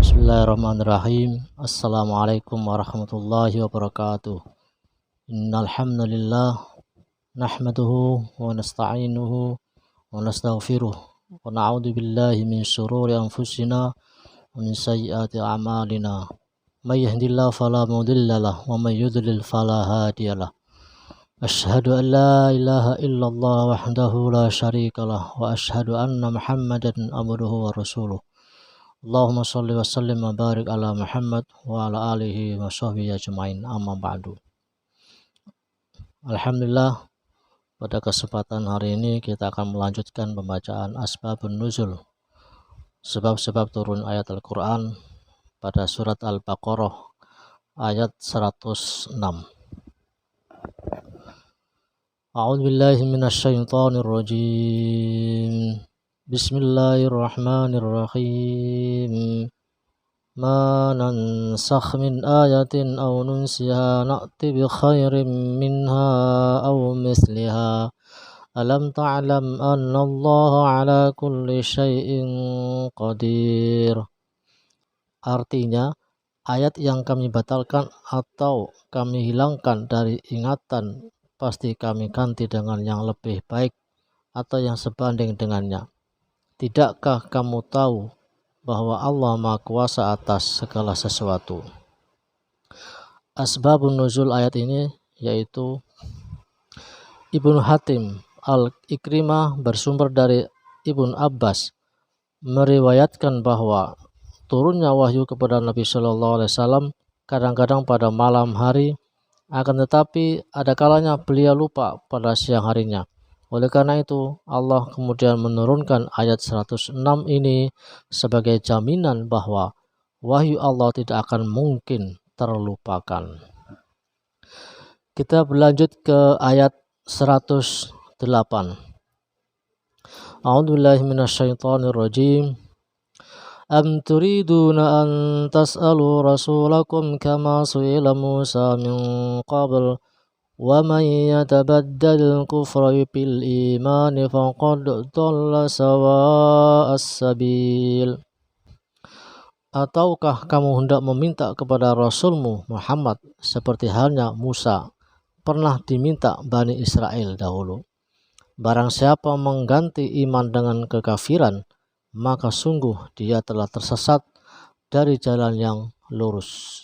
Bismillahirrahmanirrahim. Assalamualaikum warahmatullahi wabarakatuh. Innal hamdalillah nahmaduhu wa nasta'inuhu wa nastaghfiruh wa na'udzu billahi min shururi anfusina wa min sayyiati a'malina. May yahdihillahu fala mudilla lahu wa may yudlil fala hadiyalah. Asyhadu an la ilaha illallah wahdahu la syarikalah wa asyhadu anna Muhammadan abduhu wa rasuluh. Allahumma sholli wa sallim wa barik ala Muhammad wa ala alihi wa sahbihi ajmain, amma ba'du. Alhamdulillah, pada kesempatan hari ini kita akan melanjutkan pembacaan Asbabun Nuzul, sebab-sebab turun ayat Al-Quran pada surat Al-Baqarah ayat 106. A'udzu billahi minasyaitonir rajim. Bismillahirrahmanirrahim. Ma nansakh min ayatin aw nunsiha na'ti bi khairin minha aw misliha. Alam ta'lam anna Allah ala kulli syai'in qadir. Artinya, ayat yang kami batalkan atau kami hilangkan dari ingatan pasti kami ganti dengan yang lebih baik atau yang sebanding dengannya. Tidakkah kamu tahu bahwa Allah Maha Kuasa atas segala sesuatu? Asbabun nuzul ayat ini yaitu Ibnu Hatim Al-Ikrimah bersumber dari Ibnu Abbas meriwayatkan bahwa turunnya wahyu kepada Nabi Shallallahu Alaihi Wasallam kadang-kadang pada malam hari, akan tetapi ada kalanya beliau lupa pada siang harinya. Oleh karena itu, Allah kemudian menurunkan ayat 106 ini sebagai jaminan bahwa wahyu Allah tidak akan mungkin terlupakan. Kita berlanjut ke ayat 108. A'udzubillahi minasyaitonir rajim. Am turiduna an tas'alu rasulakum kama su'ila Musa min qabl. وَمَنْ يَتَبَدَّلِ الْكُفْرَ بِالْإِيمَانِ فَقَدْ ضَلَّ سَوَاءَ السَّبِيلِ. Ataukah kamu hendak meminta kepada Rasulmu Muhammad seperti halnya Musa pernah diminta Bani Israel dahulu? Barang siapa mengganti iman dengan kekafiran, maka sungguh dia telah tersesat dari jalan yang lurus.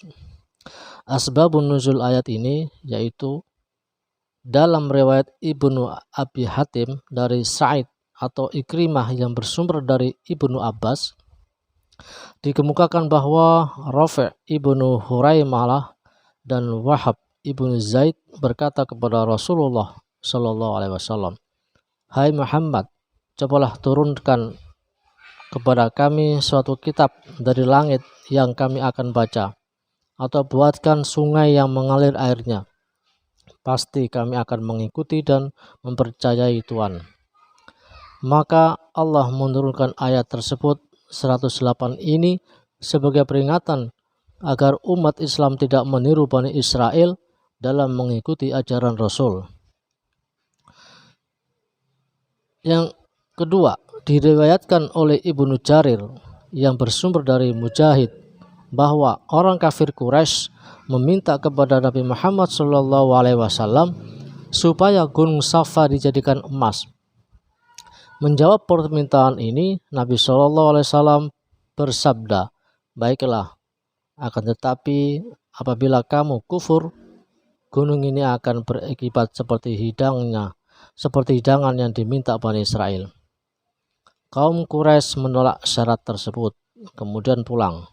Asbabun nuzul ayat ini yaitu dalam riwayat Ibnu Abi Hatim dari Sa'id atau Ikrimah yang bersumber dari Ibnu Abbas, dikemukakan bahwa Rafi' Ibnu Huraimah dan Wahab Ibnu Zaid berkata kepada Rasulullah Shallallahu Alaihi Wasallam, "Hai Muhammad, cobalah turunkan kepada kami suatu kitab dari langit yang kami akan baca, atau buatkan sungai yang mengalir airnya. Pasti kami akan mengikuti dan mempercayai Tuhan." Maka Allah menurunkan ayat tersebut 108 ini sebagai peringatan agar umat Islam tidak meniru Bani Israel dalam mengikuti ajaran Rasul. Yang kedua, diriwayatkan oleh Ibnu Jarir yang bersumber dari Mujahid bahwa orang kafir Quraisy meminta kepada Nabi Muhammad SAW supaya Gunung Safa dijadikan emas. Menjawab permintaan ini, Nabi SAW bersabda, "Baiklah, akan tetapi apabila kamu kufur, gunung ini akan berakibat seperti hidangan yang diminta Bani Israel." Kaum Quraisy menolak syarat tersebut, kemudian pulang.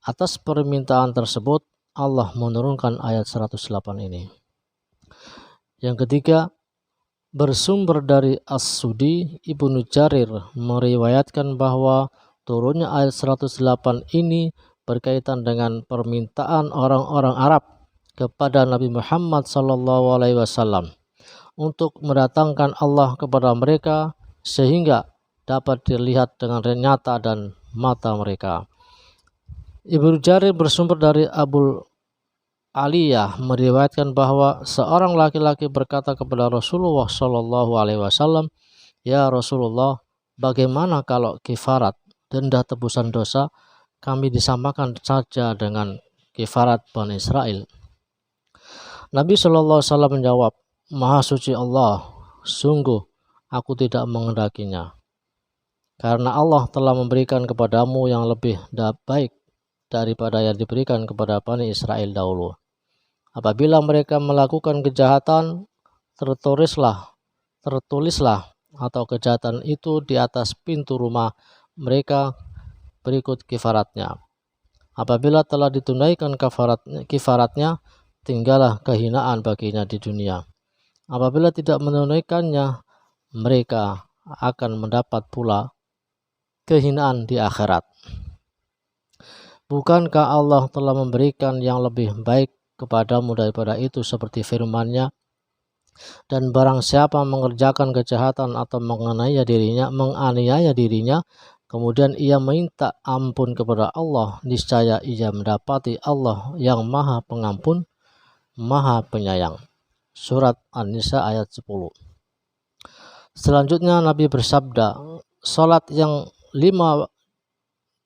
Atas permintaan tersebut, Allah menurunkan ayat 108 ini. Yang ketiga, bersumber dari As-Sudi, Ibnu Jarir meriwayatkan bahwa turunnya ayat 108 ini berkaitan dengan permintaan orang-orang Arab kepada Nabi Muhammad SAW untuk mendatangkan Allah kepada mereka sehingga dapat dilihat dengan nyata dan mata mereka. Ibnu Jarir bersumber dari Abul Aliyah meriwayatkan bahwa seorang laki-laki berkata kepada Rasulullah Shallallahu Alaihi Wasallam, "Ya Rasulullah, bagaimana kalau kifarat, denda tebusan dosa, kami disamakan saja dengan kifarat Bani Israel? Nabi SAW menjawab, Maha suci Allah, sungguh aku tidak menghendakinya. Karena Allah telah memberikan kepadamu yang lebih baik daripada yang diberikan kepada Bani Israel dahulu. Apabila mereka melakukan kejahatan, tertulislah atau kejahatan itu di atas pintu rumah mereka berikut kifaratnya. Apabila telah ditunaikan kifaratnya, tinggallah kehinaan baginya di dunia. Apabila tidak menunaikannya, mereka akan mendapat pula kehinaan di akhirat. Bukankah Allah telah memberikan yang lebih baik kepadamu daripada itu, seperti firman-Nya, dan barang siapa mengerjakan kejahatan atau menganiaya dirinya, kemudian ia minta ampun kepada Allah, niscaya ia mendapati Allah yang Maha Pengampun, Maha Penyayang. Surat An-Nisa ayat 10. Selanjutnya Nabi bersabda, salat yang 5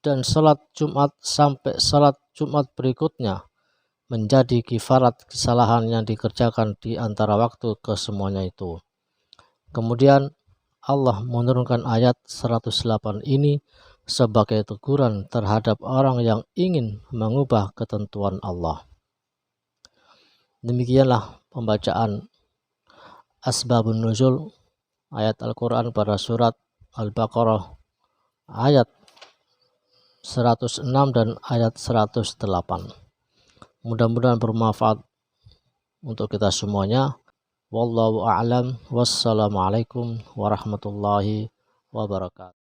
dan salat Jumat sampai salat Jumat berikutnya menjadi kifarat kesalahan yang dikerjakan di antara waktu kesemuanya itu. Kemudian Allah menurunkan ayat 108 ini sebagai teguran terhadap orang yang ingin mengubah ketentuan Allah. Demikianlah pembacaan Asbabun Nuzul ayat Al-Quran pada surat Al-Baqarah ayat 106 dan ayat 108. Mudah-mudahan bermanfaat untuk kita semuanya. Wallahu a'lam. Wassalamualaikum warahmatullahi wabarakatuh.